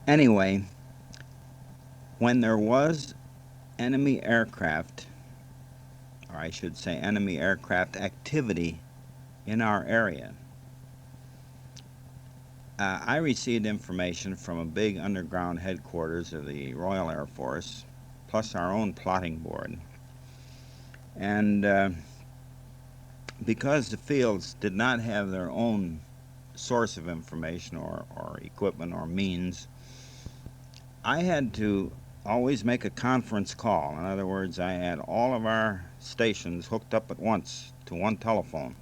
Anyway, when there was enemy aircraft, or I should say enemy aircraft activity in our area, I received information from a big underground headquarters of the Royal Air Force, plus our own plotting board. And because the fields did not have their own source of information or equipment or means, I had to always make a conference call. In other words, I had all of our stations hooked up at once to one telephone.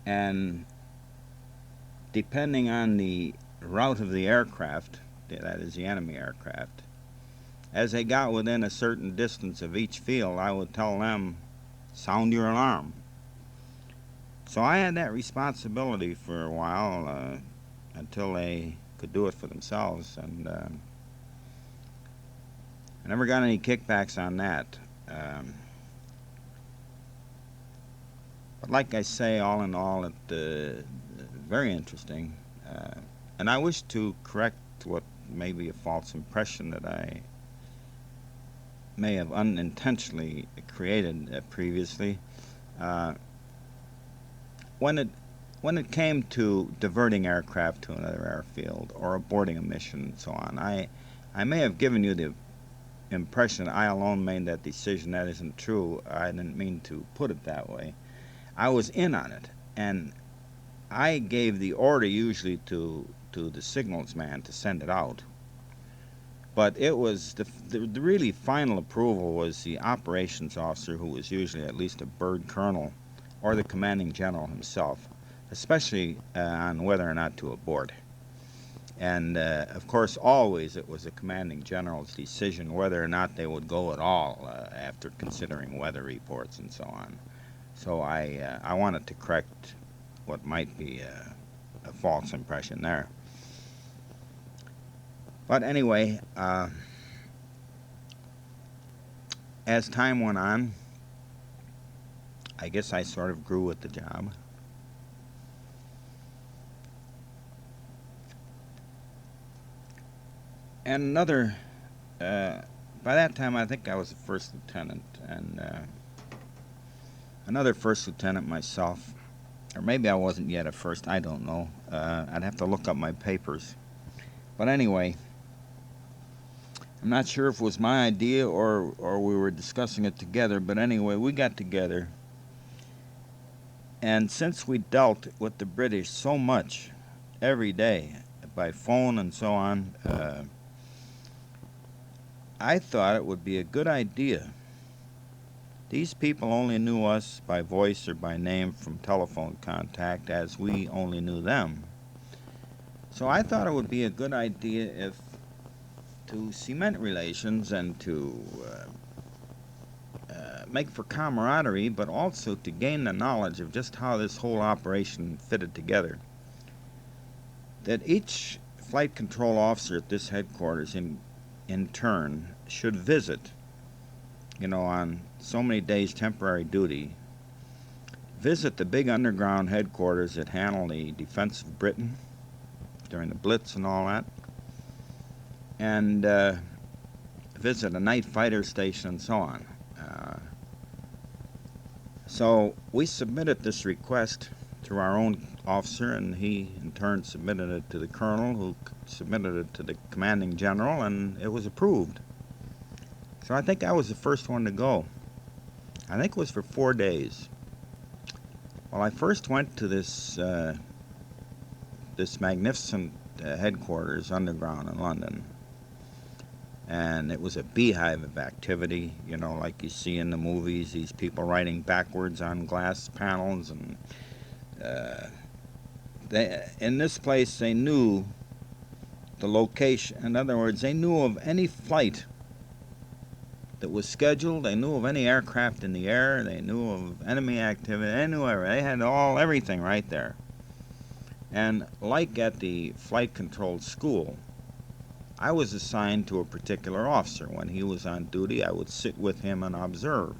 And depending on the route of the aircraft, that is the enemy aircraft, as they got within a certain distance of each field, I would tell them, sound your alarm. So I had that responsibility for a while until they could do it for themselves, and I never got any kickbacks on that. Um, but like I say, all in all, it's very interesting. And I wish to correct what may be a false impression that I may have unintentionally created previously. Uh, when it when it came to diverting aircraft to another airfield or aborting a mission and so on, I may have given you the impression I alone made that decision. That isn't true. I didn't mean to put it that way. I was in on it, and I gave the order usually to the signals man to send it out. But it was the really final approval was the operations officer, who was usually at least a bird colonel, or the commanding general himself, especially on whether or not to abort. And of course, always it was the commanding general's decision whether or not they would go at all after considering weather reports and so on. So I wanted to correct what might be a false impression there. But anyway, as time went on, I guess I sort of grew with the job. And by that time, I think I was a first lieutenant, and another first lieutenant myself, or maybe I wasn't yet a first, I don't know. I'd have to look up my papers. But anyway, I'm not sure if it was my idea or we were discussing it together, but anyway, we got together. And since we dealt with the British so much every day by phone and so on, I thought it would be a good idea. These people only knew us by voice or by name from telephone contact, as we only knew them. So I thought it would be a good idea if to cement relations and to make for camaraderie, but also to gain the knowledge of just how this whole operation fitted together, that each flight control officer at this headquarters in turn should visit, on so many days temporary duty, visit the big underground headquarters that handle the defense of Britain during the Blitz and all that, and visit a night fighter station and so on. So we submitted this request to our own officer, and he in turn submitted it to the colonel, who submitted it to the commanding general, and it was approved. So I think I was the first one to go. I think it was for 4 days. Well, I first went to this magnificent headquarters underground in London, and it was a beehive of activity, like you see in the movies, these people writing backwards on glass panels, and in this place they knew the location. In other words, they knew of any flight that was scheduled, they knew of any aircraft in the air, they knew of enemy activity anywhere. They had everything right there. And like at the flight control school, I was assigned to a particular officer. When he was on duty, I would sit with him and observe.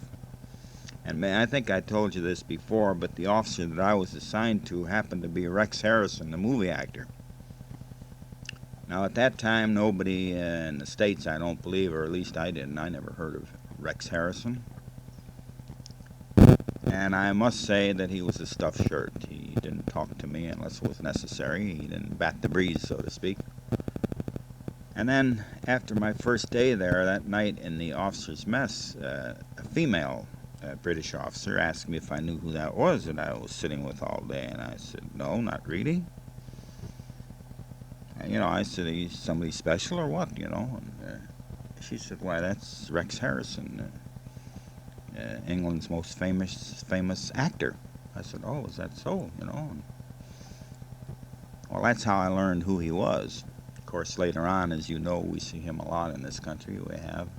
And I think I told you this before, but the officer that I was assigned to happened to be Rex Harrison, the movie actor. Now, at that time, nobody in the States, I don't believe, or at least I didn't, I never heard of Rex Harrison. And I must say that he was a stuffed shirt. He didn't talk to me unless it was necessary. He didn't bat the breeze, so to speak. And then, after my first day there, that night in the officers' mess, a female British officer asked me if I knew who that was that I was sitting with all day. And I said, no, not really. And, I said, he's somebody special or what, And she said, why, that's Rex Harrison, England's most famous actor. I said, oh, is that so, Well, that's how I learned who he was. Of course, later on, as you know, we see him a lot in this country, we have.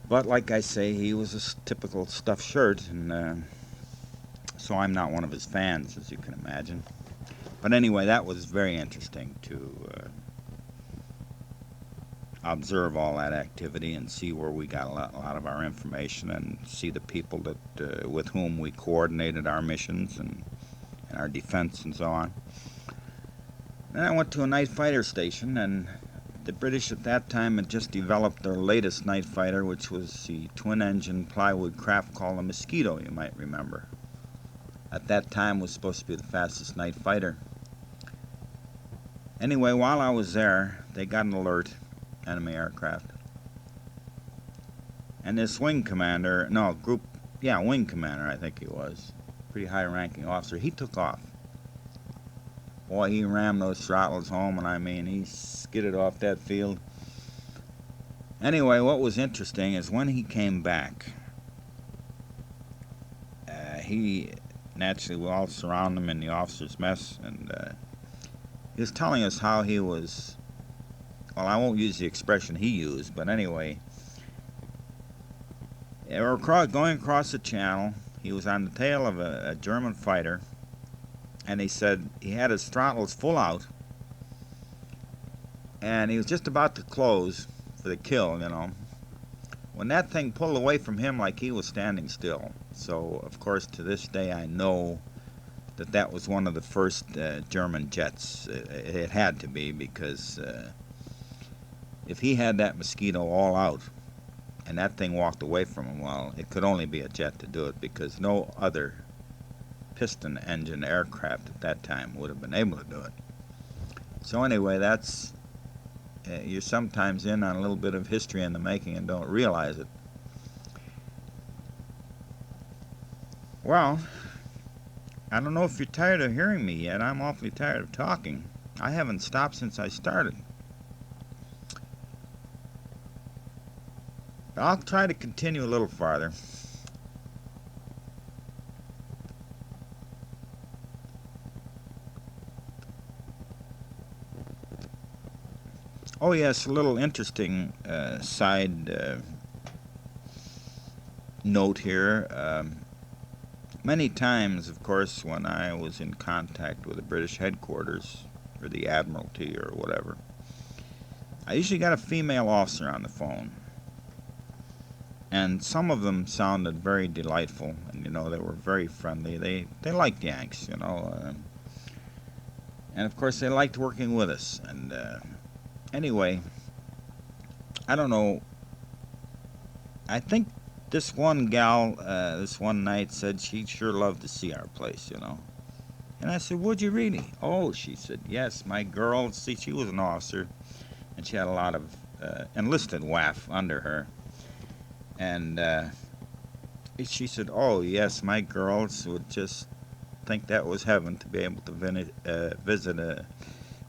But like I say, he was a typical stuffed shirt, and so I'm not one of his fans, as you can imagine. But anyway, that was very interesting to observe all that activity and see where we got a lot of our information, and see the people that with whom we coordinated our missions and our defense and so on. Then I went to a night fighter station, and the British at that time had just developed their latest night fighter, which was the twin-engine plywood craft called the Mosquito, you might remember. At that time was supposed to be the fastest night fighter. Anyway, while I was there, they got an alert, enemy aircraft. And this wing commander, wing commander I think he was, pretty high-ranking officer, he took off. Boy, he rammed those throttles home, and I mean, he skidded off that field. Anyway, what was interesting is when he came back, we all surrounded him in the officers' mess, and he was telling us how he was, well, I won't use the expression he used, but anyway, they were going across the channel. He was on the tail of a German fighter, and he said he had his throttles full out, and he was just about to close for the kill, when that thing pulled away from him like he was standing still. So, of course, to this day I know that was one of the first German jets. It had to be, because if he had that Mosquito all out and that thing walked away from him, well, it could only be a jet to do it, because no other piston engine aircraft at that time would have been able to do it. So anyway, that's you're sometimes in on a little bit of history in the making and don't realize it. Well, I don't know if you're tired of hearing me yet. I'm awfully tired of talking. I haven't stopped since I started. But I'll try to continue a little farther. Oh yes, a little interesting side note here. Many times, of course, when I was in contact with the British headquarters, or the Admiralty, or whatever, I usually got a female officer on the phone. And some of them sounded very delightful, and, they were very friendly. They liked Yanks, and of course they liked working with us. And anyway, I don't know, I think this one gal, this one night said she'd sure love to see our place, And I said, would you really? Oh, she said, yes, my girl, see, she was an officer, and she had a lot of enlisted WAF under her. And she said, oh, yes, my girls would just think that was heaven to be able to visit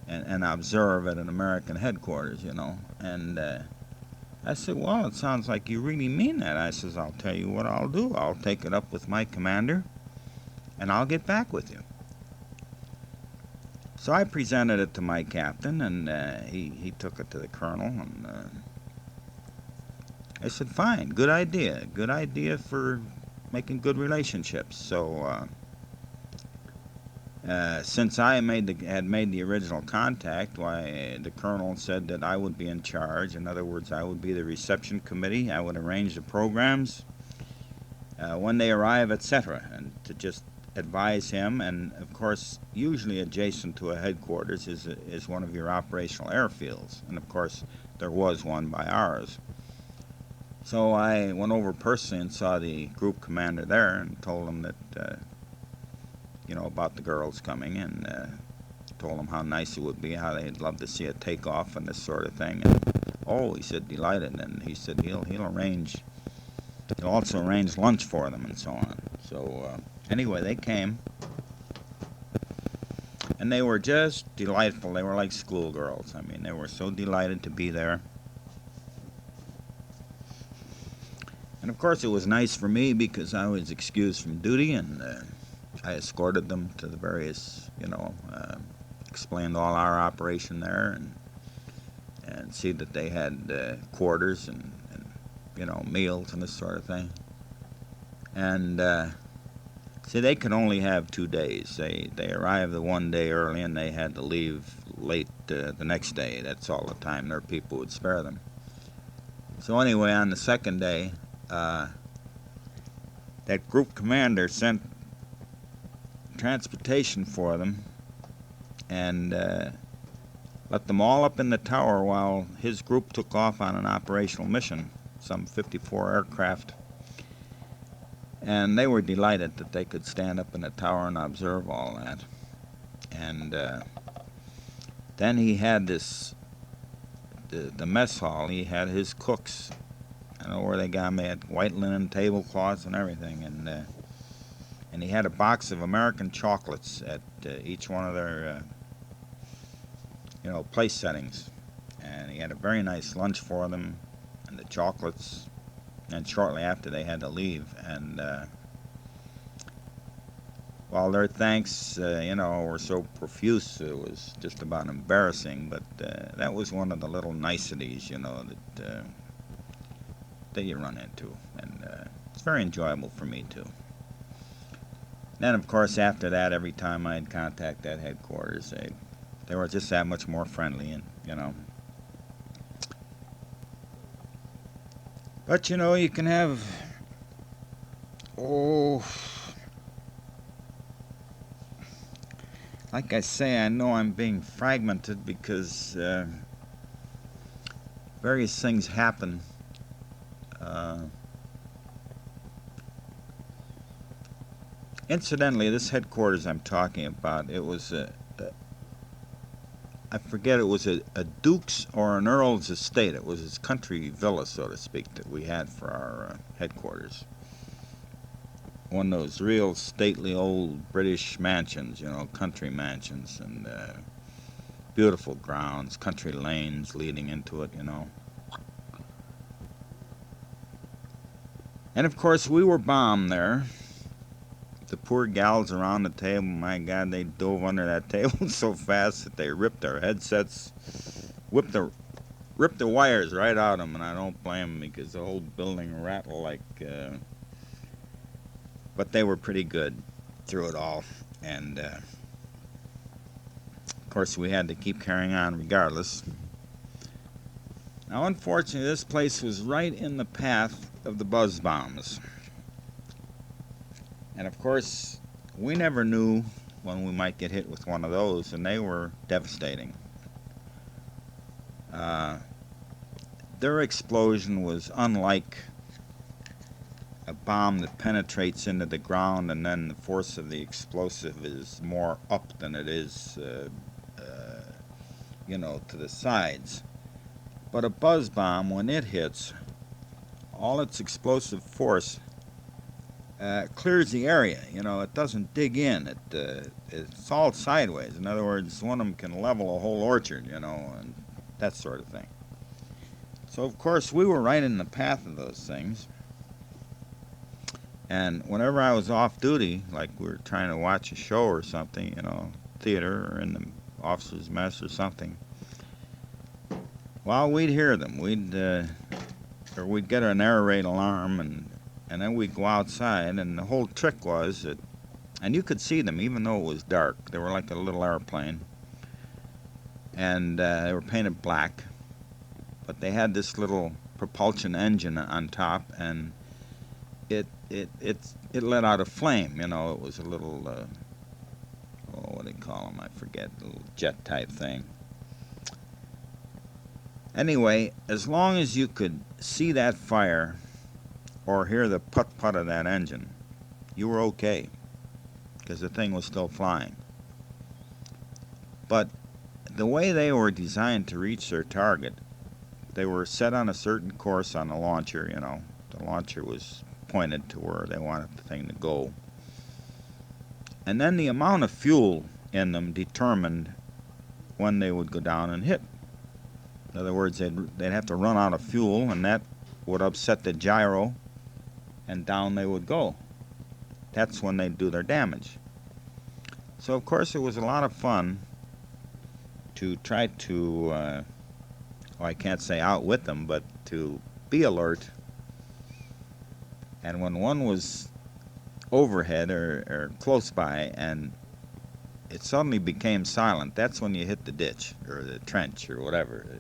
and observe at an American headquarters, And I said, well, it sounds like you really mean that. I says, I'll tell you what I'll do. I'll take it up with my commander, and I'll get back with you. So I presented it to my captain, and he took it to the colonel, and I said, fine, good idea for making good relationships. So since I had made the original contact, why, the colonel said that I would be in charge. In other words, I would be the reception committee. I would arrange the programs, when they arrive, etc., and to just advise him, and of course, usually adjacent to a headquarters is one of your operational airfields, and of course, there was one by ours. So I went over personally and saw the group commander there and told him that, about the girls coming, and told him how nice it would be, how they'd love to see a takeoff and this sort of thing. And oh, he said, delighted, and he said he'll also arrange lunch for them and so on. So anyway, they came, and they were just delightful. They were like schoolgirls. I mean, they were so delighted to be there. And of course, it was nice for me because I was excused from duty, and I escorted them to the various, explained all our operation there, and see that they had quarters and meals and this sort of thing. And see, they could only have 2 days. They arrived the one day early, and they had to leave late the next day. That's all the time their people would spare them. So anyway, on the second day, that group commander sent transportation for them and let them all up in the tower while his group took off on an operational mission, some 54 aircraft. And they were delighted that they could stand up in the tower and observe all that. And then he had the mess hall, he had his cooks. I don't know where they got them. They had white linen tablecloths and everything. And he had a box of American chocolates at each one of their, place settings. And he had a very nice lunch for them, and the chocolates. And shortly after, they had to leave. And while their thanks, were so profuse, it was just about embarrassing. But that was one of the little niceties, that you run into. And it's very enjoyable for me, too. Then, of course, after that, every time I'd contact that headquarters, they were just that much more friendly, and But you can have, like I say, I know I'm being fragmented because various things happen. Incidentally, this headquarters I'm talking about, it was I forget, it was a duke's or an earl's estate. It was his country villa, so to speak, that we had for our headquarters. One of those real stately old British mansions, country mansions, and beautiful grounds, country lanes leading into it, And of course, we were bombed there. The poor gals around the table, my God, they dove under that table so fast that they ripped their headsets, ripped the wires right out of them, and I don't blame them because the whole building rattled like. But they were pretty good through it all, and of course we had to keep carrying on regardless. Now, unfortunately, this place was right in the path of the buzz bombs. And of course, we never knew when we might get hit with one of those, and they were devastating. Their explosion was unlike a bomb that penetrates into the ground, and then the force of the explosive is more up than it is, to the sides. But a buzz bomb, when it hits, all its explosive force clears the area. It doesn't dig in. It's all sideways. In other words, one of them can level a whole orchard, and that sort of thing. So, of course, we were right in the path of those things. And whenever I was off duty, like we were trying to watch a show or something, theater or in the officer's mess or something, well, we'd hear them. We'd get an air raid alarm, and then we'd go outside, and the whole trick was that, and you could see them even though it was dark. They were like a little airplane, and they were painted black, but they had this little propulsion engine on top, and it let out a flame. You know, it was a little oh, what do they call them? I forget. A little jet type thing. Anyway, as long as you could see that fire or hear the put-put of that engine, you were okay, because the thing was still flying. But the way they were designed to reach their target, they were set on a certain course on the launcher, you know. The launcher was pointed to where they wanted the thing to go. And then the amount of fuel in them determined when they would go down and hit. In other words, they'd have to run out of fuel, and that would upset the gyro, and down they would go. That's when they'd do their damage. So, of course, it was a lot of fun to try to, well, I can't say outwit them, but to be alert. And when one was overhead or close by and it suddenly became silent, that's when you hit the ditch or the trench or whatever.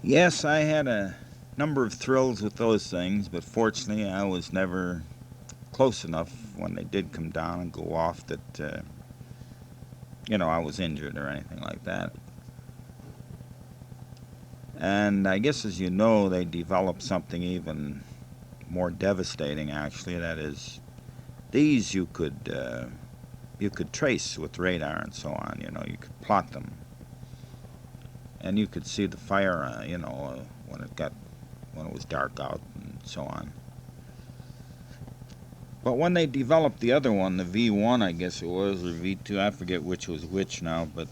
Yes, I had a number of thrills with those things, but fortunately I was never close enough when they did come down and go off that, you know, I was injured or anything like that. And I guess, as you know, they developed something even more devastating, actually. That is, these you could trace with radar and so on. You know, you could plot them, and you could see the fire, you know, when it was dark out and so on. But when they developed the other one, the V1, I guess it was, or V2, I forget which was which now, but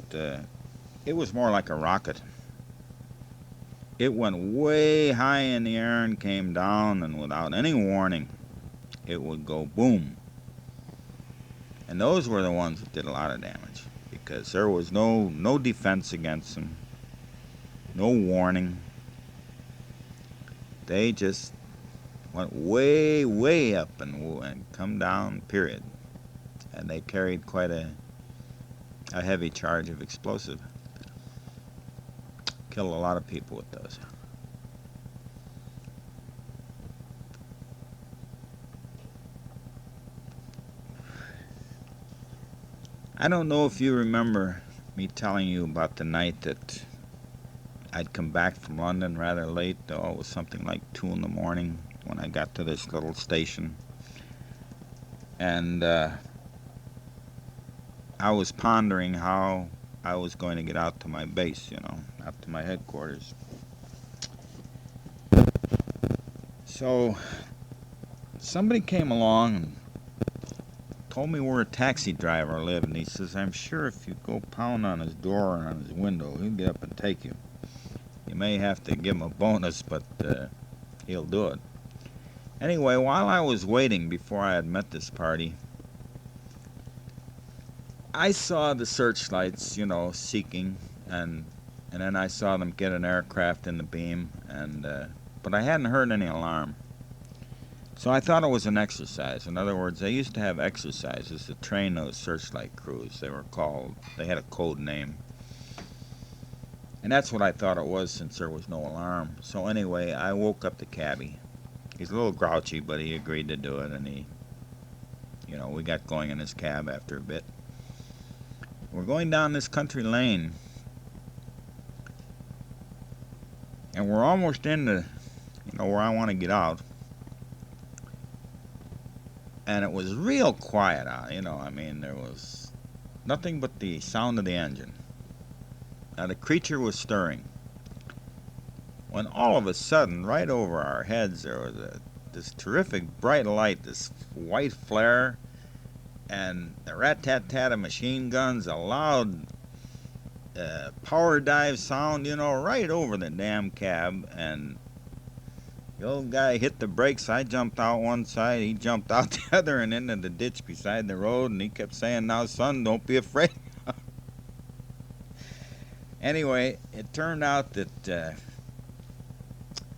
it was more like a rocket. It went way high in the air and came down, and without any warning, it would go boom. And those were the ones that did a lot of damage, because there was no defense against them, no warning. They just went way, way up and come down, period. And they carried quite a heavy charge of explosive. Killed a lot of people with those. I don't know if you remember me telling you about the night that I'd come back from London rather late, though it was something like 2 in the morning when I got to this little station. And I was pondering how I was going to get out to my base, you know, out to my headquarters. So somebody came along and told me where a taxi driver lived, and he says, I'm sure if you go pound on his door or on his window, he'll get up and take you. You may have to give him a bonus, but he'll do it. Anyway, while I was waiting before I had met this party, I saw the searchlights, you know, seeking, and then I saw them get an aircraft in the beam, but I hadn't heard any alarm. So I thought it was an exercise. In other words, they used to have exercises to train those searchlight crews. They had a code name. And that's what I thought it was, since there was no alarm. So anyway, I woke up the cabbie. He's a little grouchy, but he agreed to do it, and we got going in his cab after a bit. We're going down this country lane, and we're almost into, where I want to get out. And it was real quiet out, there was nothing but the sound of the engine. Now, the creature was stirring, when all of a sudden, right over our heads, there was this terrific bright light, this white flare, and the rat-tat-tat of machine guns, a loud power dive sound, right over the damn cab. And the old guy hit the brakes. I jumped out one side, he jumped out the other and into the ditch beside the road, and he kept saying, now, son, don't be afraid. Anyway, it turned out that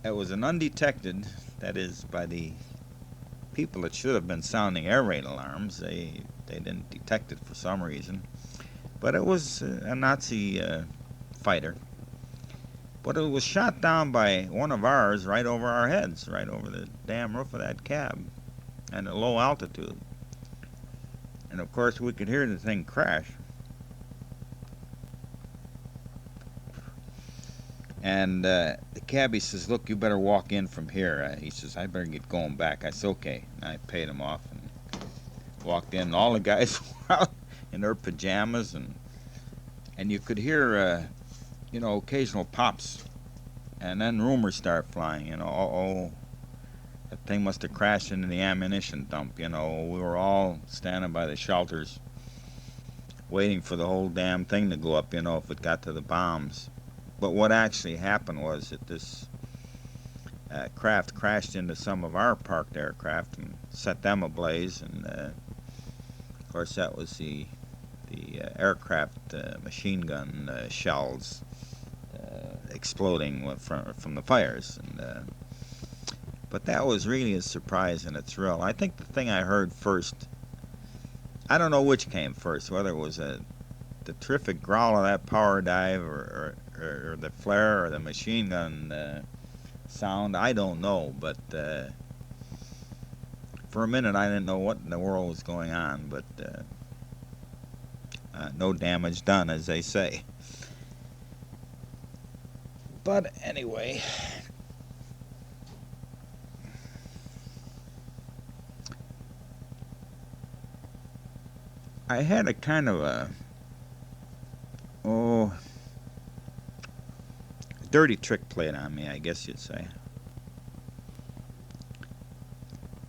it was an undetected, that is, by the people that should have been sounding air raid alarms. They didn't detect it for some reason. But it was a Nazi fighter. But it was shot down by one of ours right over our heads, right over the damn roof of that cab, and at low altitude. And of course, we could hear the thing crash. And the cabbie says, "Look, you better walk in from here." He says, "I better get going back." I said, "Okay." And I paid him off and walked in. And all the guys were out in their pajamas, and you could hear, occasional pops. And then rumors start flying, oh, that thing must have crashed into the ammunition dump. We were all standing by the shelters waiting for the whole damn thing to go up, if it got to the bombs. But what actually happened was that this craft crashed into some of our parked aircraft and set them ablaze. And, of course, that was the aircraft machine gun shells exploding from the fires. But that was really a surprise and a thrill. I think the thing I heard first, I don't know which came first, whether it was the terrific growl of that power dive or the flare or the machine gun sound. I don't know, but for a minute I didn't know what in the world was going on, but no damage done, as they say. But anyway, I had a kind of a dirty trick played on me, I guess you'd say.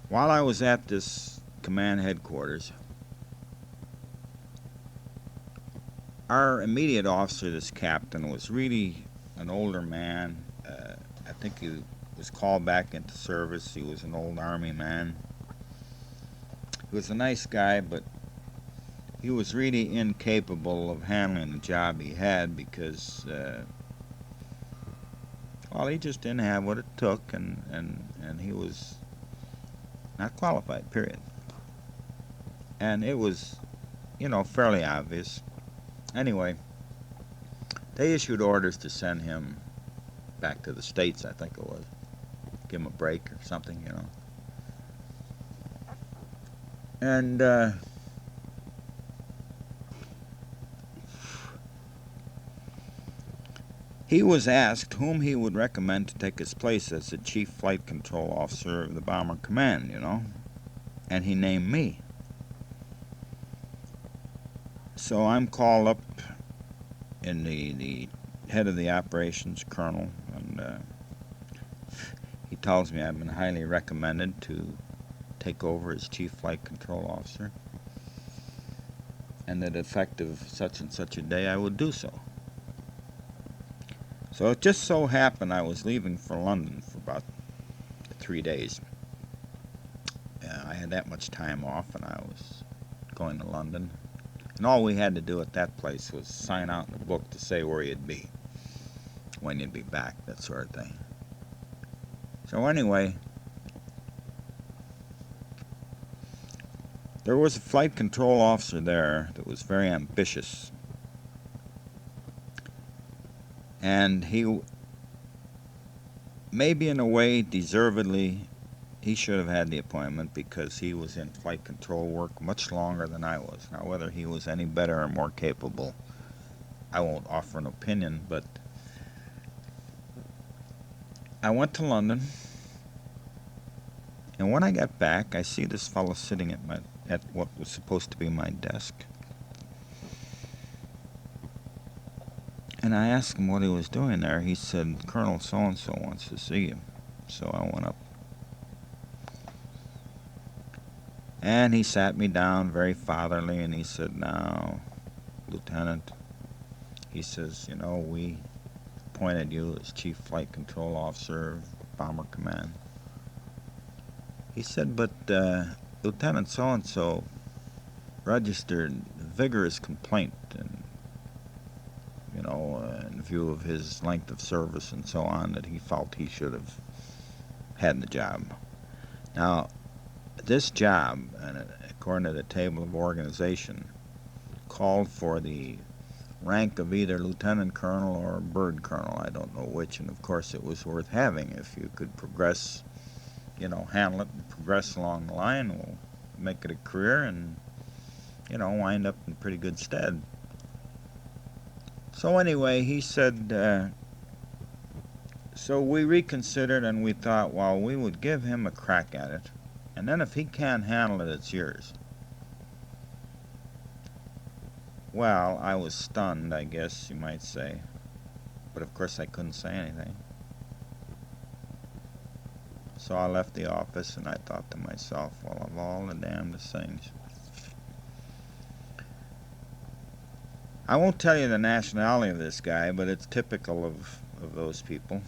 While I was at this command headquarters, our immediate officer, this captain, was really an older man. I think he was called back into service. He was an old Army man. He was a nice guy, but he was really incapable of handling the job he had because, he just didn't have what it took, and he was not qualified, period. And it was, fairly obvious. Anyway, they issued orders to send him back to the States, I think it was. Give him a break or something, And he was asked whom he would recommend to take his place as the chief flight control officer of the Bomber Command, and he named me. So I'm called up in the head of the operations, colonel, and he tells me I've been highly recommended to take over as chief flight control officer, and that effective such and such a day I would do so. So it just so happened I was leaving for London for about 3 days. I had that much time off, and I was going to London. And all we had to do at that place was sign out in the book to say where you'd be, when you'd be back, that sort of thing. So anyway, there was a flight control officer there that was very ambitious. And he, maybe in a way, deservedly, he should have had the appointment because he was in flight control work much longer than I was. Now, whether he was any better or more capable, I won't offer an opinion, but I went to London, and when I got back, I see this fellow sitting at what was supposed to be my desk. And I asked him what he was doing there. He said, "Colonel so-and-so wants to see you." So I went up. And he sat me down very fatherly, and he said, "Now, Lieutenant," he says, "we appointed you as Chief Flight Control Officer of Bomber Command." He said, "But Lieutenant so-and-so registered vigorous complaint, and in view of his length of service and so on, that he felt he should have had the job." Now, this job, according to the table of organization, called for the rank of either lieutenant colonel or bird colonel. I don't know which, and of course it was worth having. If you could progress, handle it and progress along the line, will make it a career and, wind up in pretty good stead. So anyway, he said, so we reconsidered and we thought, well, we would give him a crack at it, and then if he can't handle it, it's yours. Well, I was stunned, I guess you might say, but of course I couldn't say anything. So I left the office and I thought to myself, well, of all the damnedest things. I won't tell you the nationality of this guy, but it's typical of those people.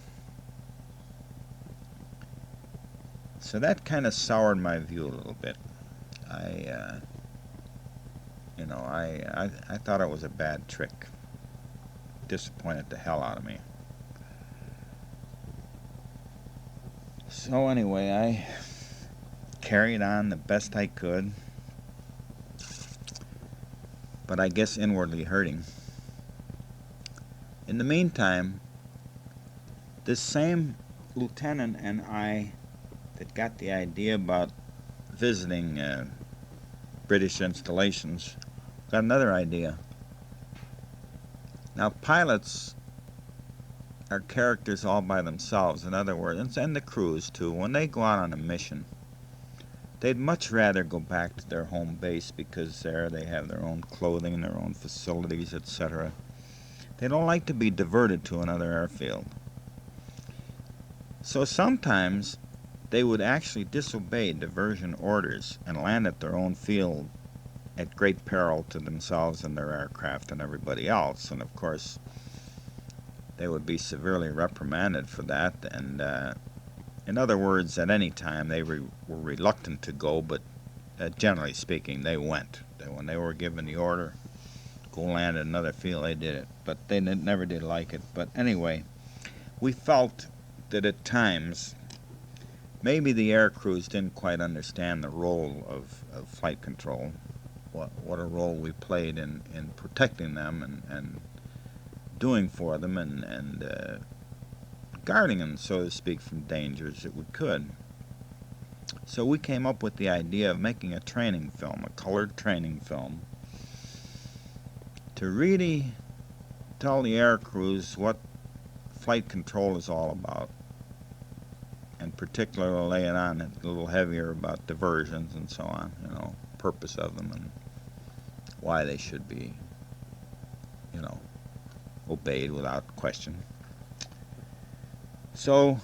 So that kind of soured my view a little bit. I thought it was a bad trick. Disappointed the hell out of me. So anyway, I carried on the best I could, but I guess inwardly hurting. In the meantime, this same lieutenant and I that got the idea about visiting British installations got another idea. Now, pilots are characters all by themselves, in other words, and the crews too. When they go out on a mission, they'd much rather go back to their home base because there they have their own clothing, their own facilities, etc. They don't like to be diverted to another airfield. So sometimes they would actually disobey diversion orders and land at their own field at great peril to themselves and their aircraft and everybody else. And of course, they would be severely reprimanded for that. And in other words, at any time they were reluctant to go, but generally speaking, they went. When they were given the order, go land at another field, they did it. But they never did like it. But anyway, we felt that at times maybe the air crews didn't quite understand the role of flight control, what a role we played in protecting them and doing for them and guarding them, so to speak, from dangers that we could. So we came up with the idea of making a training film, a colored training film, to really tell the air crews what flight control is all about, and particularly lay it on a little heavier about diversions and so on, purpose of them and why they should be, obeyed without question. So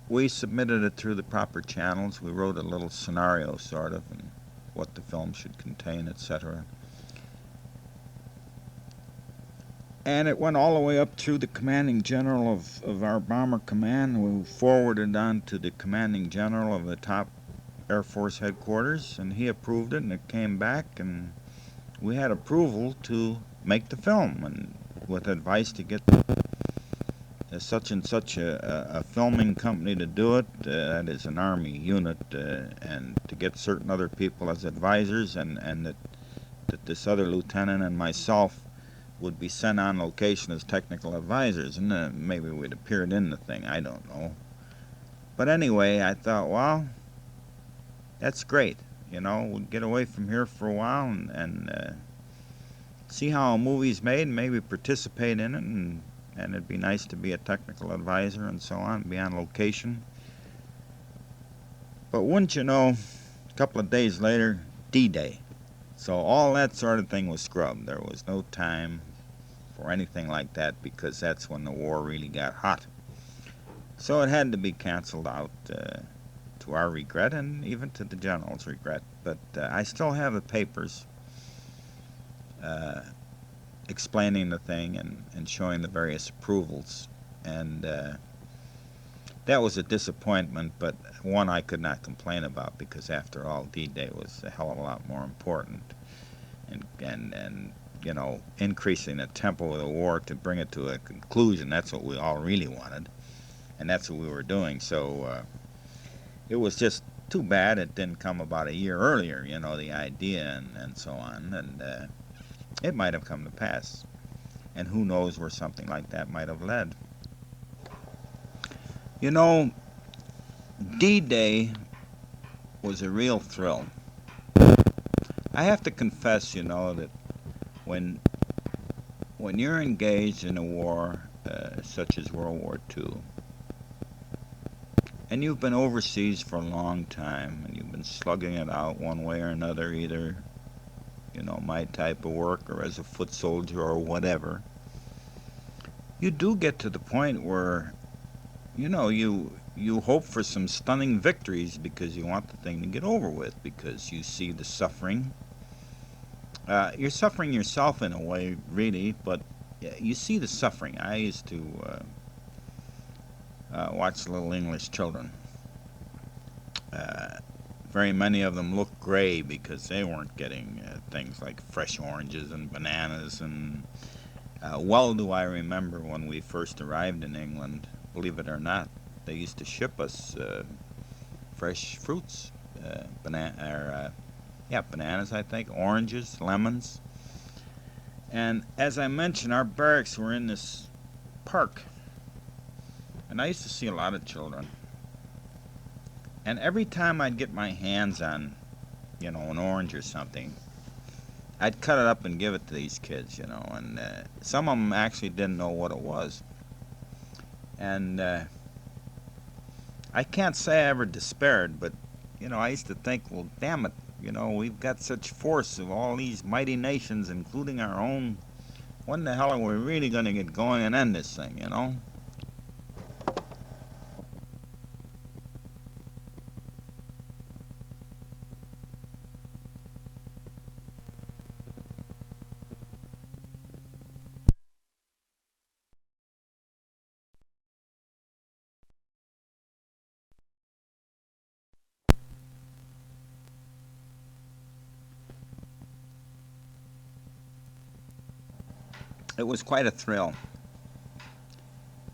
we submitted it through the proper channels. We wrote a little scenario, sort of, and what the film should contain, etc. And it went all the way up through the commanding general of our bomber command. We forwarded on to the commanding general of the top Air Force headquarters, and he approved it, and it came back, and we had approval to make the film, and with advice to get such and such a filming company to do it, that is an Army unit, and to get certain other people as advisors, and that this other lieutenant and myself would be sent on location as technical advisors, and maybe we'd appeared in the thing, I don't know. But anyway, I thought, well, that's great, we'll get away from here for a while and see how a movie's made and maybe participate in it, and it'd be nice to be a technical advisor and so on, be on location. But wouldn't you know, a couple of days later, D-Day. So all that sort of thing was scrubbed. There was no time for anything like that because that's when the war really got hot. So it had to be canceled out, to our regret and even to the general's regret. But I still have the papers explaining the thing and showing the various approvals. And that was a disappointment, but one I could not complain about because after all, D-Day was a hell of a lot more important. And increasing the tempo of the war to bring it to a conclusion, that's what we all really wanted. And that's what we were doing. So it was just too bad it didn't come about a year earlier, the idea and so on. And it might have come to pass. And who knows where something like that might have led. You know, D-Day was a real thrill. I have to confess, that when when you're engaged in a war such as World War II, and you've been overseas for a long time, and you've been slugging it out one way or another, either, my type of work or as a foot soldier or whatever, you do get to the point where, you hope for some stunning victories because you want the thing to get over with, because you see the suffering. You're suffering yourself in a way, really, but you see the suffering. I used to watch little English children. Uh, Very many of them looked gray because they weren't getting things like fresh oranges and bananas. And well do I remember when we first arrived in England, believe it or not, they used to ship us fresh fruits, bananas, I think, oranges, lemons. And as I mentioned, our barracks were in this park, and I used to see a lot of children. And every time I'd get my hands on, an orange or something, I'd cut it up and give it to these kids, and some of them actually didn't know what it was. And I can't say I ever despaired, but, I used to think, well, damn it, we've got such force of all these mighty nations, including our own. When the hell are we really going to get going and end this thing? It was quite a thrill.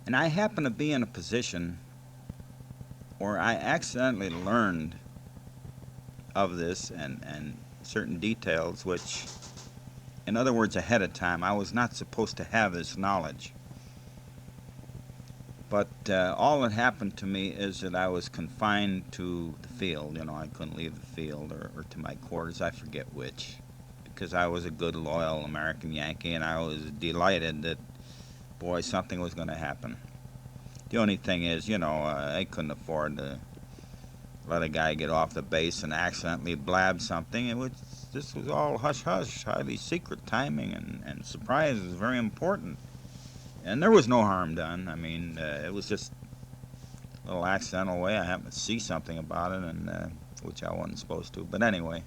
And I happened to be in a position where I accidentally learned of this and certain details, which, in other words, ahead of time, I was not supposed to have this knowledge. But all that happened to me is that I was confined to the field. I couldn't leave the field or to my quarters, I forget which, because I was a good, loyal American Yankee, and I was delighted that, boy, something was going to happen. The only thing is, I couldn't afford to let a guy get off the base and accidentally blab something. This was all hush-hush, highly secret. Timing and surprise was very important. And there was no harm done. I mean, it was just a little accidental way. I happened to see something about it, and which I wasn't supposed to. But anyway,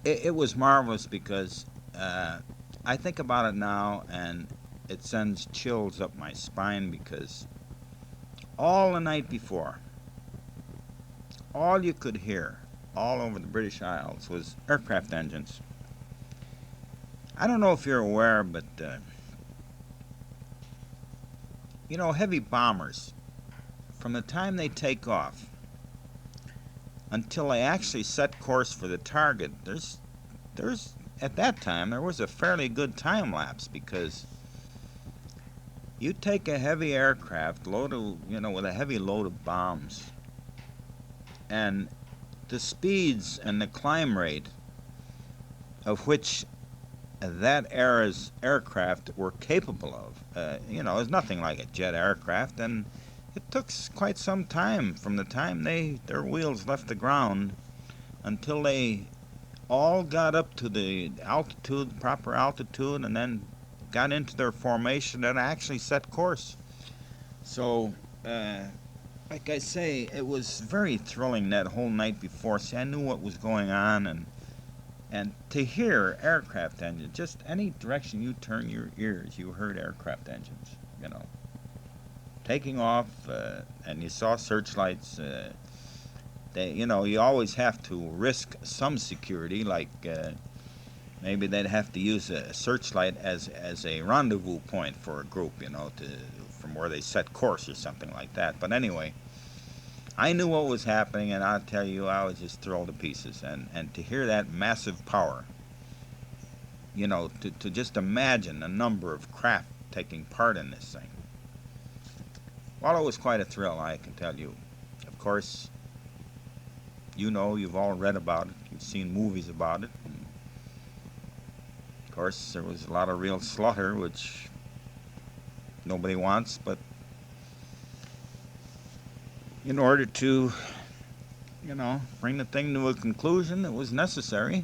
it was marvelous because I think about it now, and it sends chills up my spine, because all the night before, all you could hear all over the British Isles was aircraft engines. I don't know if you're aware, but heavy bombers, from the time they take off until they actually set course for the target, there's at that time there was a fairly good time lapse, because you take a heavy aircraft loaded, with a heavy load of bombs, and the speeds and the climb rate of which that era's aircraft were capable of, is nothing like a jet aircraft, and it took quite some time from the time their wheels left the ground until they all got up to the altitude, proper altitude, and then got into their formation and actually set course. So, like I say, it was very thrilling that whole night before. See, I knew what was going on, and to hear aircraft engines, just any direction you turn your ears, you heard aircraft engines, taking off, and you saw searchlights. You always have to risk some security, like maybe they'd have to use a searchlight as a rendezvous point for a group, from where they set course or something like that. But anyway, I knew what was happening, and I'll tell you, I was just thrilled to pieces. And to hear that massive power, to just imagine the number of craft taking part in this thing. Well, it was quite a thrill, I can tell you. Of course, you've all read about it, you've seen movies about it. And of course, there was a lot of real slaughter, which nobody wants, but in order to, bring the thing to a conclusion, it was necessary.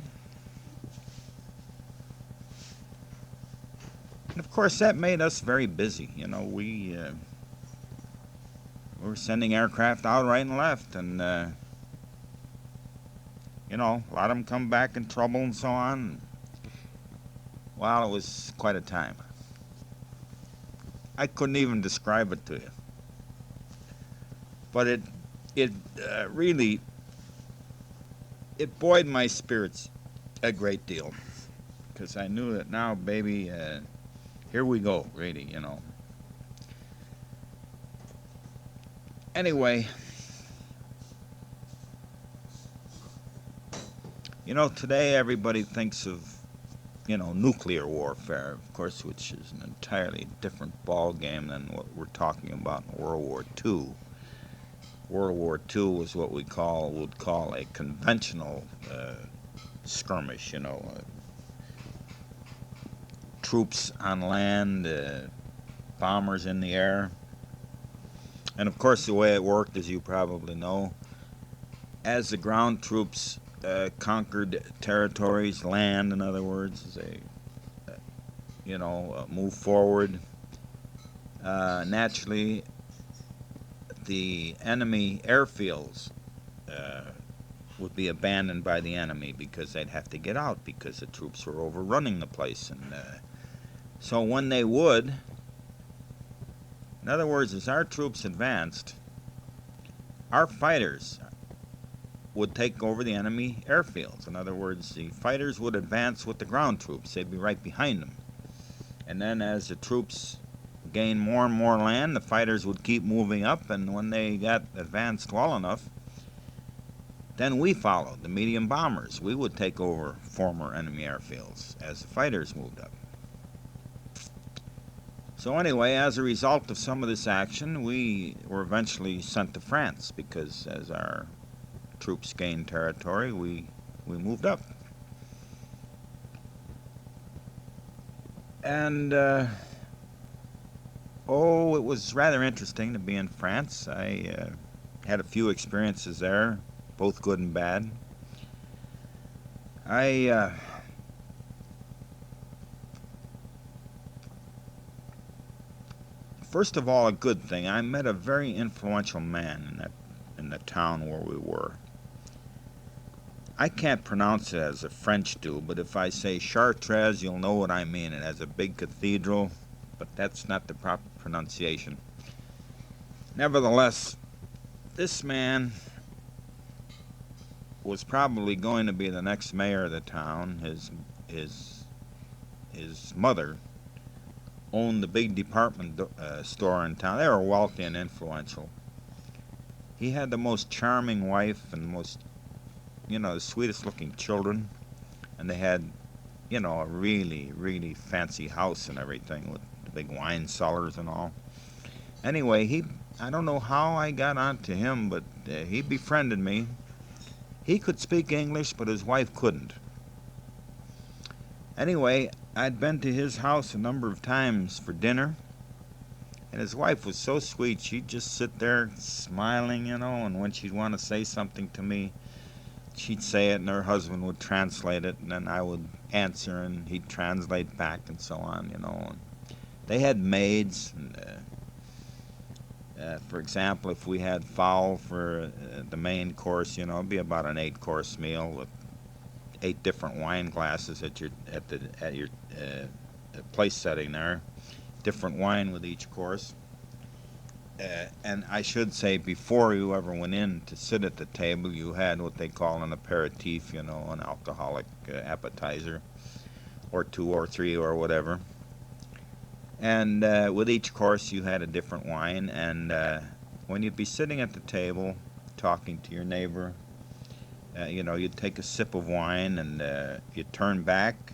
And of course, that made us very busy. We were sending aircraft out right and left, and a lot of them come back in trouble and so on. Well, it was quite a time. I couldn't even describe it to you, but it really buoyed my spirits a great deal, because I knew that now, baby, here we go, really. Anyway, today everybody thinks of, nuclear warfare, of course, which is an entirely different ball game than what we're talking about in World War II. World War II was what we would call a conventional skirmish, troops on land, bombers in the air. And of course, the way it worked, as you probably know, as the ground troops conquered territories, land, in other words, as they, move forward, naturally, the enemy airfields would be abandoned by the enemy, because they'd have to get out because the troops were overrunning the place. And so when they would, in other words, as our troops advanced, our fighters would take over the enemy airfields. In other words, the fighters would advance with the ground troops. They'd be right behind them. And then as the troops gained more and more land, the fighters would keep moving up, and when they got advanced well enough, then we followed, the medium bombers. We would take over former enemy airfields as the fighters moved up. So anyway, as a result of some of this action, we were eventually sent to France, because as our troops gained territory, we moved up. And, it was rather interesting to be in France. I had a few experiences there, both good and bad. First of all, a good thing, I met a very influential man in the town where we were. I can't pronounce it as the French do, but if I say Chartres, you'll know what I mean. It has a big cathedral, but that's not the proper pronunciation. Nevertheless, this man was probably going to be the next mayor of the town. His mother owned the big department store in town. They were wealthy and influential. He had the most charming wife and the sweetest looking children, and they had, a really, really fancy house and everything with the big wine cellars and all. Anyway, I don't know how I got onto him, but he befriended me. He could speak English, but his wife couldn't. Anyway, I'd been to his house a number of times for dinner, and his wife was so sweet. She'd just sit there smiling, and when she'd want to say something to me, she'd say it, and her husband would translate it, and then I would answer, and he'd translate back, and so on, And they had maids, and for example, if we had fowl for the main course, it'd be about an 8-course meal with 8 different wine glasses at your place setting there, different wine with each course. And I should say, before you ever went in to sit at the table, you had what they call an aperitif, an alcoholic appetizer, or 2 or 3 or whatever. And with each course, you had a different wine. And when you'd be sitting at the table talking to your neighbor, you'd take a sip of wine, and you'd turn back,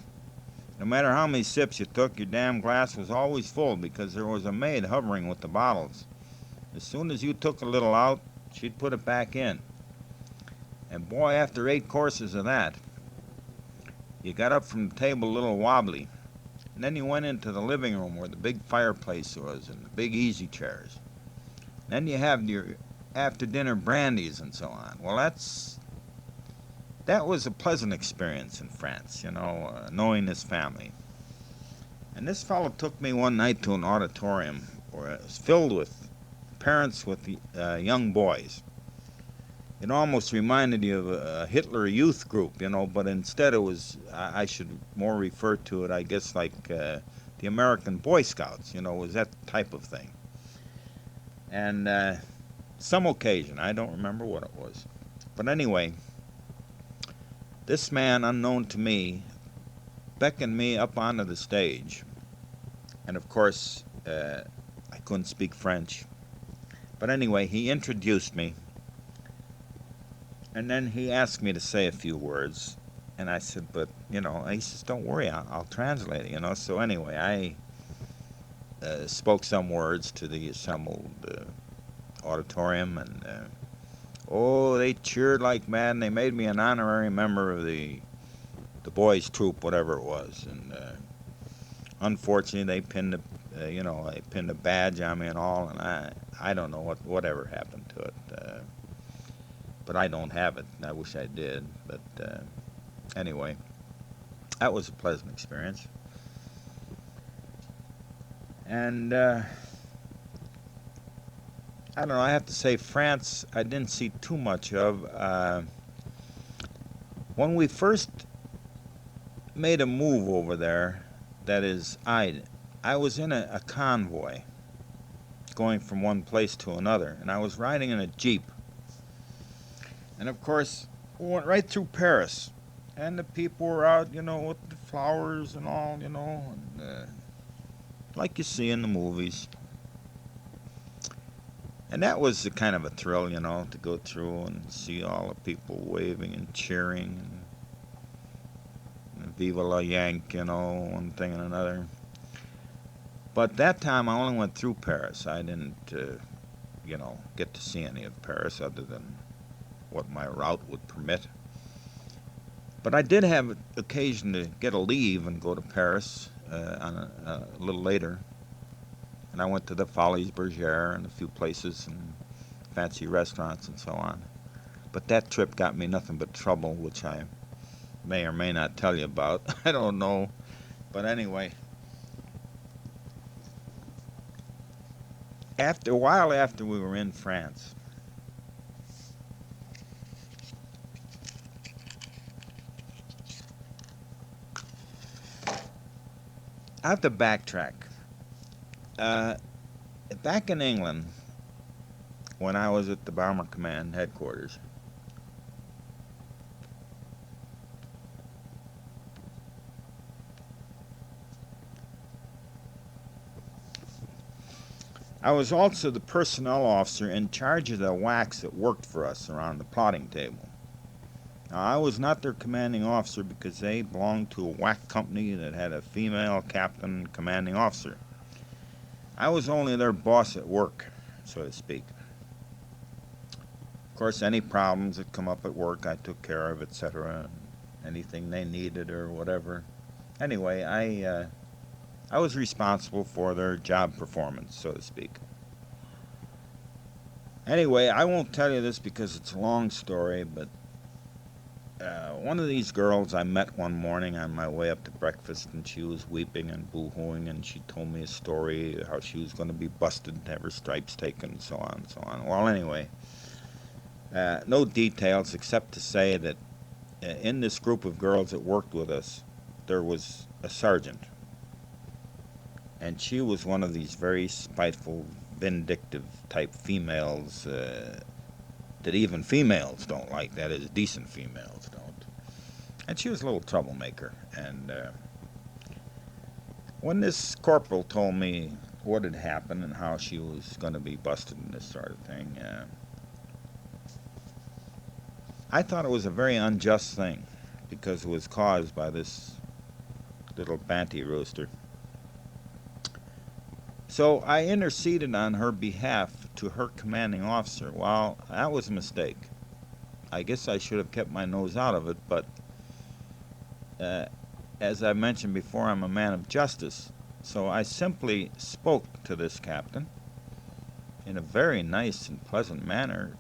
No matter how many sips you took, your damn glass was always full because there was a maid hovering with the bottles. As soon as you took a little out, she'd put it back in. And boy, after 8 courses of that, you got up from the table a little wobbly. And then you went into the living room where the big fireplace was and the big easy chairs. Then you have your after dinner brandies and so on. Well, that was a pleasant experience in France, knowing this family. And this fellow took me one night to an auditorium where it was filled with parents with young boys. It almost reminded you of a Hitler youth group, but instead it was, I should more refer to it, I guess, like the American Boy Scouts, was that type of thing. And some occasion, I don't remember what it was. But anyway, this man, unknown to me, beckoned me up onto the stage. And of course, I couldn't speak French. But anyway, he introduced me. And then he asked me to say a few words. And I said, but, he says, don't worry, I'll translate it, So anyway, I spoke some words to the assembled auditorium. And, they cheered like mad. And they made me an honorary member of the boys' troop, whatever it was. And unfortunately, they pinned a badge on me and all. And I don't know whatever happened to it. But I don't have it. I wish I did. But anyway, that was a pleasant experience. And I don't know, I have to say France I didn't see too much of. When we first made a move over there, that is, I was in a convoy going from one place to another, and I was riding in a Jeep. And of course, we went right through Paris. And the people were out, with the flowers and all, and, like you see in the movies. And that was the kind of a thrill, to go through and see all the people waving and cheering. And Viva la Yank, one thing and another. But that time I only went through Paris. I didn't, get to see any of Paris other than what my route would permit. But I did have occasion to get a leave and go to Paris a little later. And I went to the Folies Bergère and a few places and fancy restaurants and so on. But that trip got me nothing but trouble, which I may or may not tell you about. I don't know. But anyway, a while after we were in France, I have to backtrack. Back in England, when I was at the Bomber Command headquarters, I was also the personnel officer in charge of the whacks that worked for us around the plotting table. Now, I was not their commanding officer because they belonged to a whack company that had a female captain commanding officer. I was only their boss at work, so to speak. Of course, any problems that come up at work, I took care of, etc. Anything they needed or whatever. Anyway, I was responsible for their job performance, so to speak. Anyway, I won't tell you this because it's a long story, but one of these girls I met one morning on my way up to breakfast, and she was weeping and boo-hooing, and she told me a story, how she was going to be busted and have her stripes taken, and so on and so on. Well, anyway, no details except to say that in this group of girls that worked with us, there was a sergeant. And she was one of these very spiteful, vindictive type females that even females don't like, that is, decent females don't. And she was a little troublemaker. And when this corporal told me what had happened and how she was going to be busted and this sort of thing, I thought it was a very unjust thing because it was caused by this little banty rooster. So I interceded on her behalf to her commanding officer. Well, that was a mistake. I guess I should have kept my nose out of it, but uh, as I mentioned before, I'm a man of justice. So I simply spoke to this captain in a very nice and pleasant manner,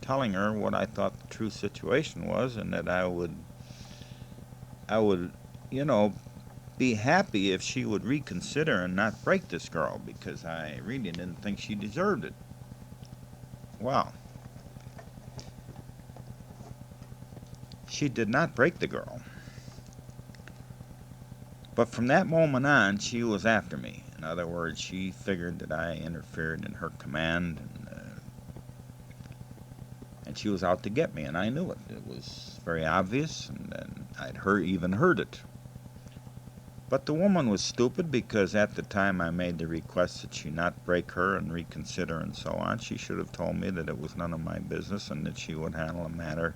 telling her what I thought the true situation was, and that I would, you know, be happy if she would reconsider and not break this girl, because I really didn't think she deserved it. Well, she did not break the girl. But from that moment on, she was after me. In other words, she figured that I interfered in her command, and she was out to get me, and I knew it. It was very obvious, and I'd even heard it. But the woman was stupid, because at the time I made the request that she not break her and reconsider and so on. She should have told me that it was none of my business and that she would handle a matter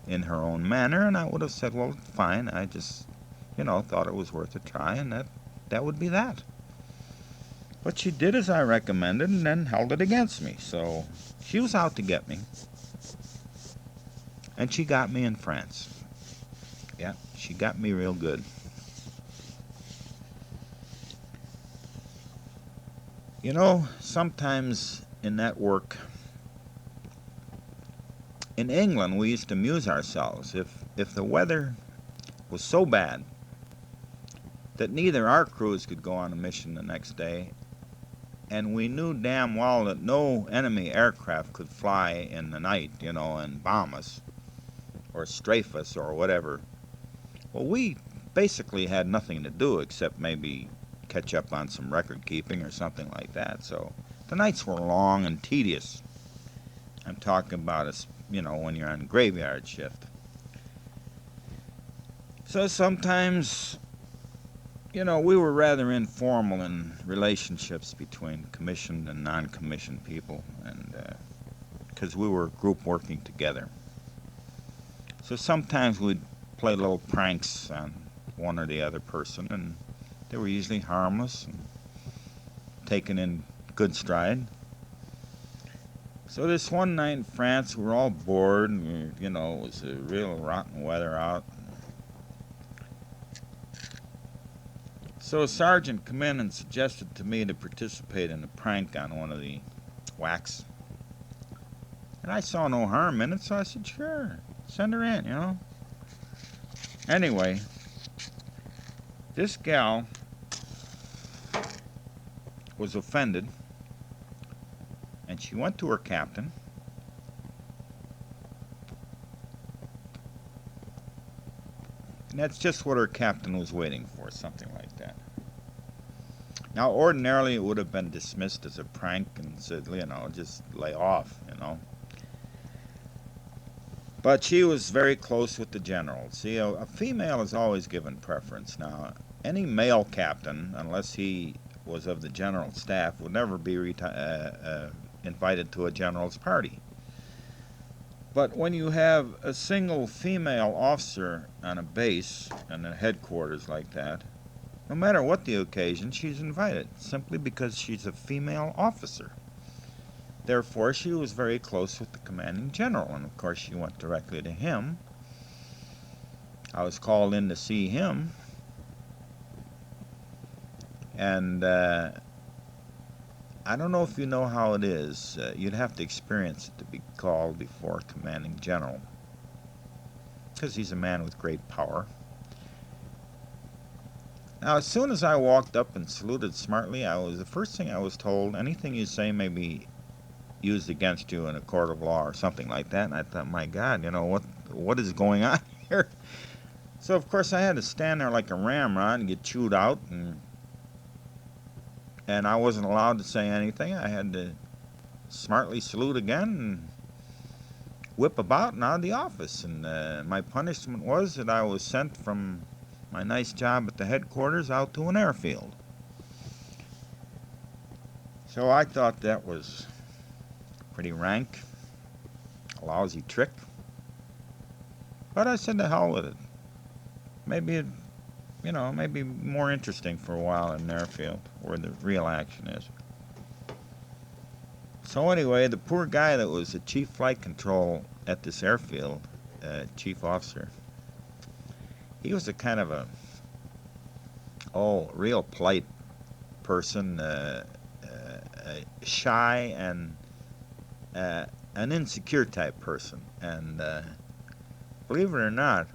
in her own manner, and I would have said, well, fine, I just, thought it was worth a try, and that would be that. But she did as I recommended and then held it against me. So she was out to get me, and she got me in France. Yeah, she got me real good. Sometimes in that work, in England, we used to amuse ourselves. If the weather was so bad that neither our crews could go on a mission the next day, and we knew damn well that no enemy aircraft could fly in the night, and bomb us or strafe us or whatever, well, we basically had nothing to do except maybe catch up on some record keeping or something like that. So the nights were long and tedious. I'm talking about us, when you're on graveyard shift. So sometimes, we were rather informal in relationships between commissioned and non-commissioned people, and because we were group working together. So sometimes we'd play little pranks on one or the other person, and they were usually harmless and taken in good stride. So this one night in France, we were all bored, and it was a real rotten weather out. So a sergeant came in and suggested to me to participate in a prank on one of the whacks. And I saw no harm in it, so I said, sure, send her in, Anyway, this gal was offended, and she went to her captain, and that's just what her captain was waiting for, something like that. Now, ordinarily, it would have been dismissed as a prank and said, just lay off, But she was very close with the general. See, a female is always given preference. Now, any male captain, unless he was of the general staff, would never be invited to a general's party. But when you have a single female officer on a base and a headquarters like that, no matter what the occasion, she's invited, simply because she's a female officer. Therefore, she was very close with the commanding general, and of course she went directly to him. I was called in to see him, and I don't know if you know how it is. You'd have to experience it to be called before a commanding general, because he's a man with great power. Now, as soon as I walked up and saluted smartly, the first thing I was told, anything you say may be used against you in a court of law or something like that. And I thought, my God, what is going on here? So, of course, I had to stand there like a ramrod and get chewed out, and I wasn't allowed to say anything. I had to smartly salute again and whip about and out of the office. And my punishment was that I was sent from my nice job at the headquarters out to an airfield. So I thought that was pretty rank, a lousy trick. But I said, to hell with it. Maybe maybe more interesting for a while in an airfield where the real action is. So anyway, the poor guy that was the chief flight control at this airfield, chief officer, he was a kind of real polite person, shy and an insecure type person. And believe it or not,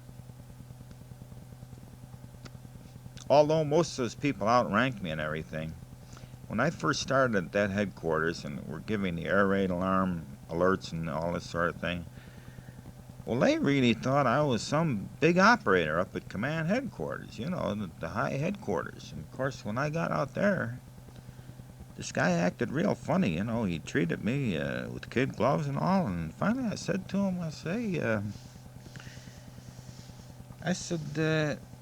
although most of those people outranked me and everything, when I first started at that headquarters and were giving the air raid alarm alerts and all this sort of thing, well, they really thought I was some big operator up at command headquarters, the high headquarters. And of course, when I got out there, this guy acted real funny, he treated me with kid gloves and all. And finally I said to him,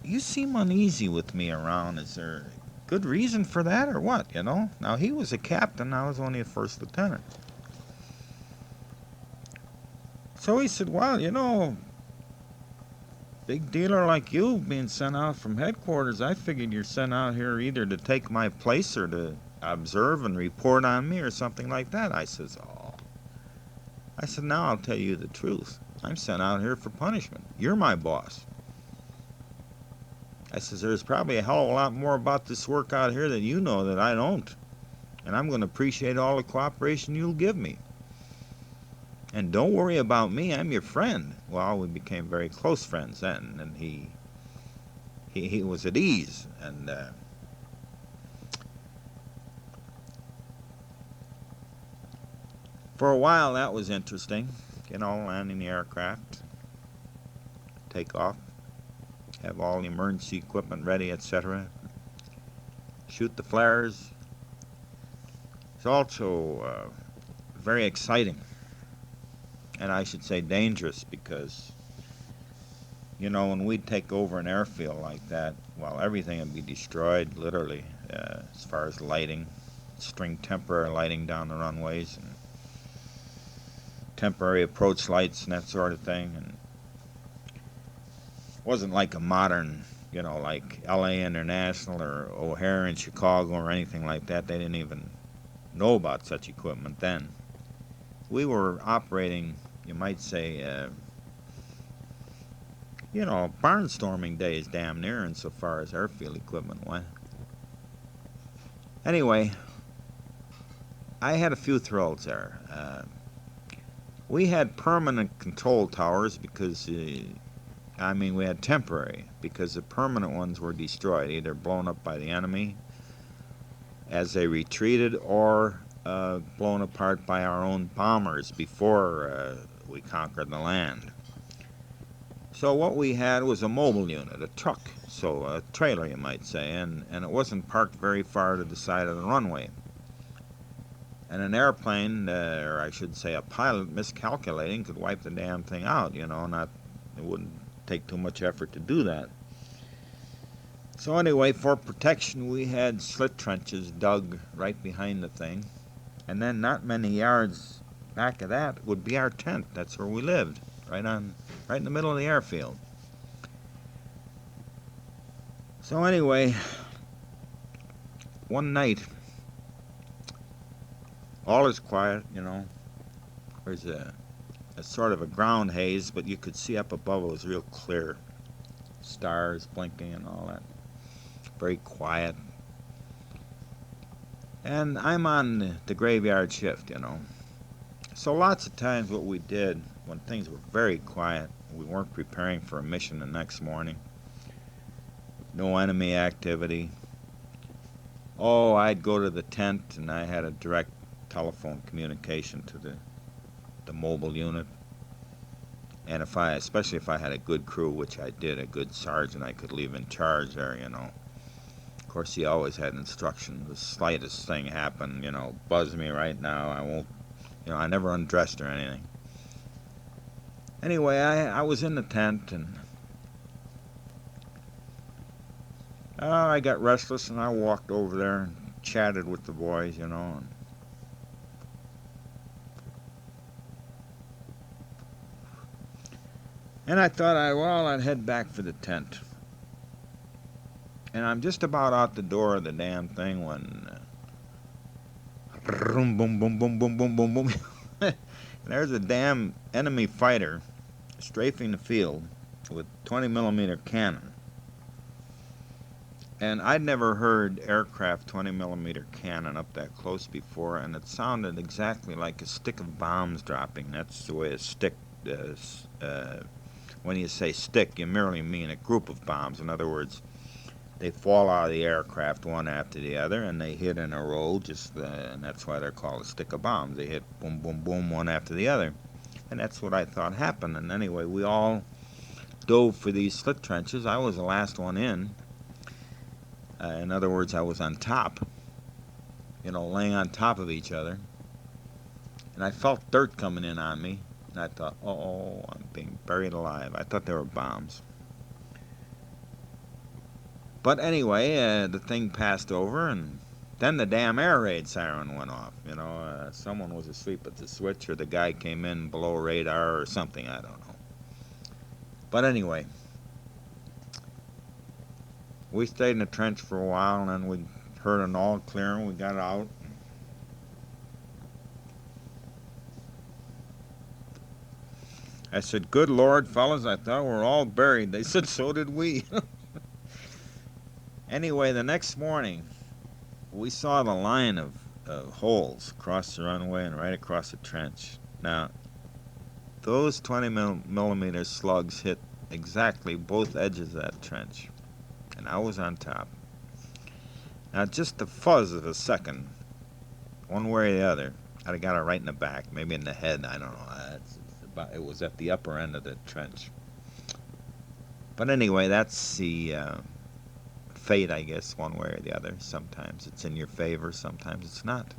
you seem uneasy with me around. Is there good reason for that or what, Now, he was a captain. I was only a first lieutenant. So he said, well, big dealer like you being sent out from headquarters, I figured you're sent out here either to take my place or to observe and report on me or something like that. I said, now I'll tell you the truth. I'm sent out here for punishment. You're my boss. I says, there's probably a hell of a lot more about this work out here that you know that I don't. And I'm going to appreciate all the cooperation you'll give me. And don't worry about me, I'm your friend. Well, we became very close friends then, and he was at ease. And for a while that was interesting, landing the aircraft, take off, have all the emergency equipment ready, etc. Shoot the flares. It's also very exciting. And I should say dangerous because, when we'd take over an airfield like that, well, everything would be destroyed, literally, as far as lighting, string temporary lighting down the runways, and temporary approach lights and that sort of thing. And it wasn't like a modern, like LA International or O'Hare in Chicago or anything like that. They didn't even know about such equipment then. We were operating, you might say, barnstorming days damn near insofar as airfield equipment went. Anyway, I had a few thrills there. We had permanent control towers because, we had temporary because the permanent ones were destroyed, either blown up by the enemy as they retreated or blown apart by our own bombers before we conquered the land. So what we had was a mobile unit, a truck, so a trailer you might say, and it wasn't parked very far to the side of the runway. And an airplane, or I should say a pilot, miscalculating could wipe the damn thing out, it wouldn't take too much effort to do that. So anyway, for protection, we had slit trenches dug right behind the thing. And then not many yards back of that would be our tent. That's where we lived, right in the middle of the airfield. So anyway, one night, all is quiet, There's a sort of a ground haze, but you could see up above it was real clear. Stars blinking and all that. Very quiet. And I'm on the graveyard shift, So lots of times what we did when things were very quiet, we weren't preparing for a mission the next morning, no enemy activity. Oh, I'd go to the tent and I had a direct telephone communication to the mobile unit. And especially if I had a good crew, which I did, a good sergeant I could leave in charge there, Of course, he always had instructions. The slightest thing happened, buzz me right now. I won't, I never undressed or anything. Anyway, I was in the tent and I got restless and I walked over there and chatted with the boys, And I thought I'd head back for the tent. And I'm just about out the door of the damn thing when boom, boom, boom, boom, boom, boom, boom, boom. And there's a damn enemy fighter strafing the field with 20 millimeter cannon. And I'd never heard aircraft 20 millimeter cannon up that close before, and it sounded exactly like a stick of bombs dropping. That's the way a stick does. When you say stick, you merely mean a group of bombs. In other words, they fall out of the aircraft one after the other, and they hit in a row, and that's why they're called a stick of bombs. They hit boom, boom, boom, one after the other. And that's what I thought happened. And anyway, we all dove for these slit trenches. I was the last one in. In other words, I was on top, laying on top of each other. And I felt dirt coming in on me. And I thought, oh, I'm being buried alive. I thought they were bombs. But anyway, the thing passed over, and then the damn air raid siren went off. Someone was asleep at the switch, or the guy came in below radar or something, I don't know. But anyway, we stayed in the trench for a while, and then we heard an all clear, and we got out. I said, good Lord, fellas, I thought we were all buried. They said, so did we. Anyway, the next morning, we saw the line of holes across the runway and right across the trench. Now, those 20 millimeter slugs hit exactly both edges of that trench, and I was on top. Now, just the fuzz of a second, one way or the other, I'd have got it right in the back, maybe in the head, I don't know. It was at the upper end of the trench. But anyway, that's the fate, I guess, one way or the other. Sometimes it's in your favor, sometimes it's not.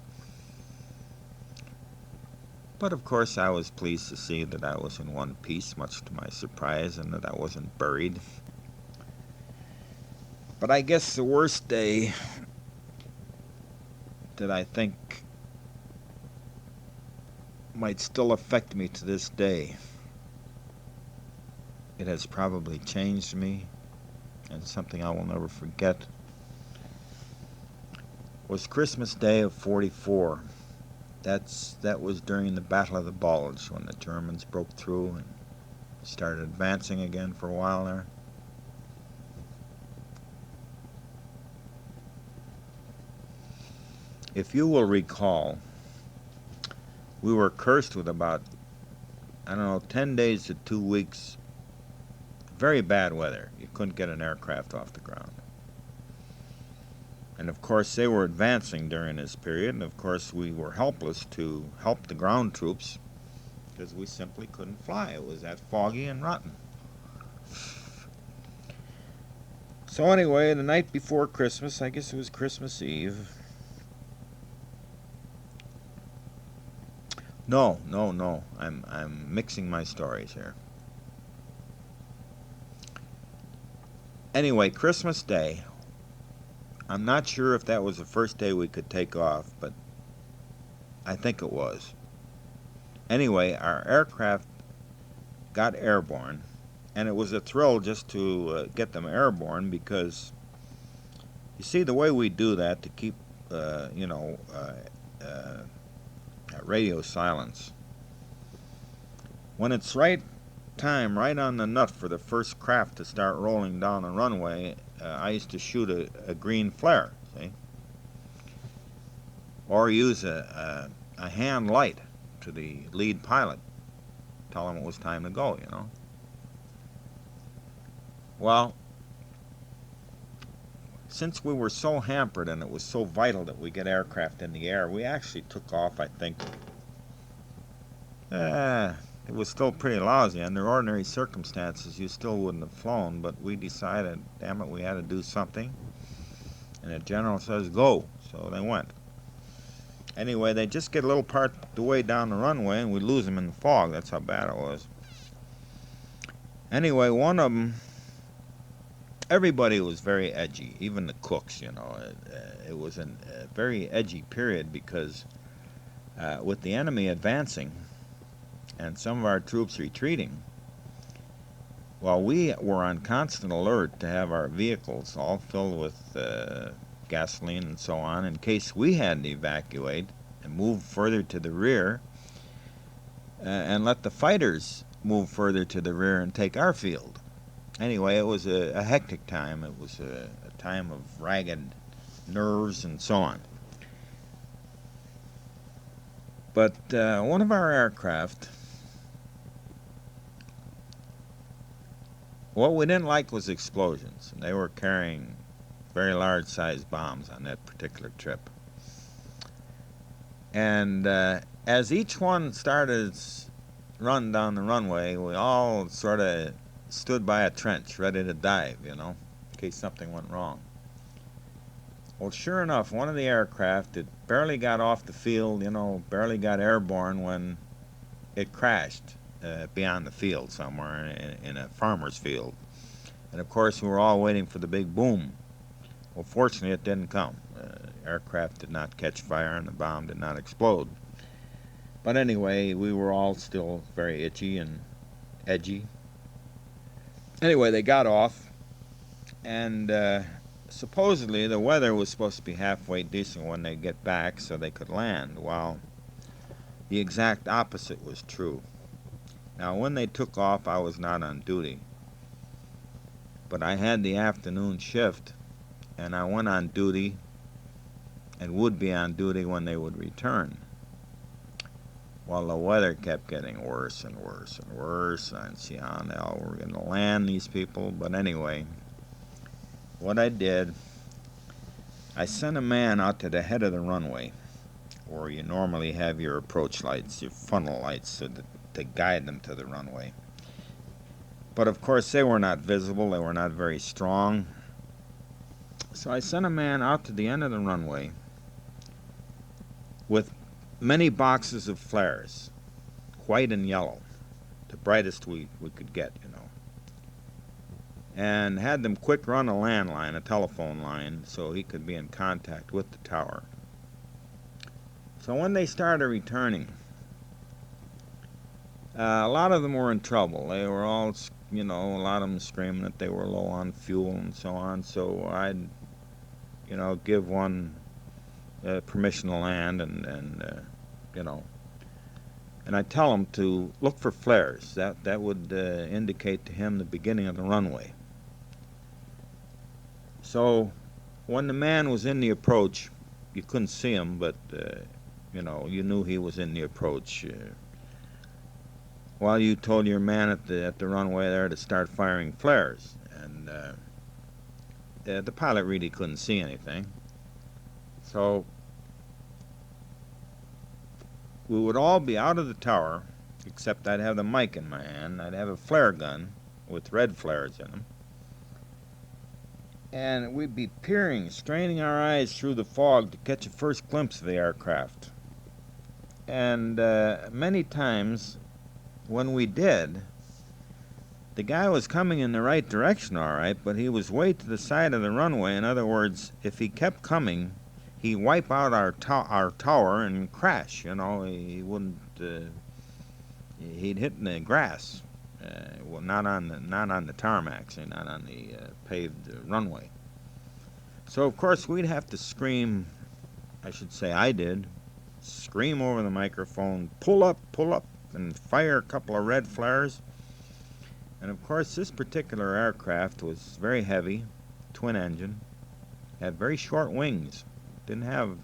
But of course, I was pleased to see that I was in one piece, much to my surprise, and that I wasn't buried. But I guess the worst day that I think might still affect me to this day, it has probably changed me, and something I will never forget, was Christmas Day of '44. That was during the Battle of the Bulge, when the Germans broke through and started advancing again for a while there. If you will recall, we were cursed with about, 10 days to 2 weeks, very bad weather. You couldn't get an aircraft off the ground. And of course, they were advancing during this period, and of course, we were helpless to help the ground troops because we simply couldn't fly. It was that foggy and rotten. So anyway, the night before Christmas, I guess it was Christmas Eve. No. I'm mixing my stories here. Anyway, Christmas Day. I'm not sure if that was the first day we could take off, but I think it was. Anyway, our aircraft got airborne, and it was a thrill just to get them airborne because, you see, the way we do that to keep, radio silence. When it's right on the nut for the first craft to start rolling down the runway, I used to shoot a green flare, see? Or use a hand light to the lead pilot. Tell him it was time to go, Well, since we were so hampered and it was so vital that we get aircraft in the air, we actually took off, I think. It was still pretty lousy. Under ordinary circumstances, you still wouldn't have flown, but we decided, damn it, we had to do something. And the general says, go. So they went. Anyway, they just get a little part the way down the runway, and we lose them in the fog. That's how bad it was. Anyway, one of them, everybody was very edgy, even the cooks, It was a very edgy period because with the enemy advancing and some of our troops retreating, Well, we were on constant alert to have our vehicles all filled with gasoline and so on in case we had to evacuate and move further to the rear and let the fighters move further to the rear and take our field. Anyway, it was a hectic time. It was a time of ragged nerves and so on. But one of our aircraft, what we didn't like was explosions. And they were carrying very large-sized bombs on that particular trip. And as each one started its run down the runway, we all sort of stood by a trench ready to dive, in case something went wrong. Well, sure enough, one of the aircraft, it barely got off the field, barely got airborne when it crashed beyond the field somewhere in a farmer's field. And of course, we were all waiting for the big boom. Well, fortunately, it didn't come. Aircraft did not catch fire and the bomb did not explode. But anyway, we were all still very itchy and edgy. Anyway, they got off, and supposedly the weather was supposed to be halfway decent when they get back so they could land. Well, the exact opposite was true. Now, when they took off, I was not on duty, but I had the afternoon shift, and I went on duty and would be on duty when they would return. Well, the weather kept getting worse and worse and worse. I'd see how the hell we're going to land these people. But anyway, what I did, I sent a man out to the head of the runway, where you normally have your approach lights, your funnel lights, to guide them to the runway. But of course, they were not visible. They were not very strong. So I sent a man out to the end of the runway with many boxes of flares, white and yellow, the brightest we could get, and had them quick run a landline, a telephone line, so he could be in contact with the tower. So when they started returning, a lot of them were in trouble. They were all, a lot of them screaming that they were low on fuel and so on. So I'd, give one permission to land and I'd tell them to look for flares. That would indicate to him the beginning of the runway. So when the man was in the approach, you couldn't see him, but you knew he was in the approach. Well, you told your man at the runway there to start firing flares, and the pilot really couldn't see anything. So we would all be out of the tower, except I'd have the mic in my hand. I'd have a flare gun with red flares in them. And we'd be peering, straining our eyes through the fog to catch a first glimpse of the aircraft. And many times, when we did, the guy was coming in the right direction, all right, but he was way to the side of the runway. In other words, if he kept coming, he'd wipe out our tower and crash. He wouldn't. He'd hit in the grass. Well, not on the tarmac, not on the paved runway. So of course we'd have to scream. I should say I did. Scream over the microphone, pull up, and fire a couple of red flares. And of course, this particular aircraft was very heavy, twin engine, had very short wings, didn't have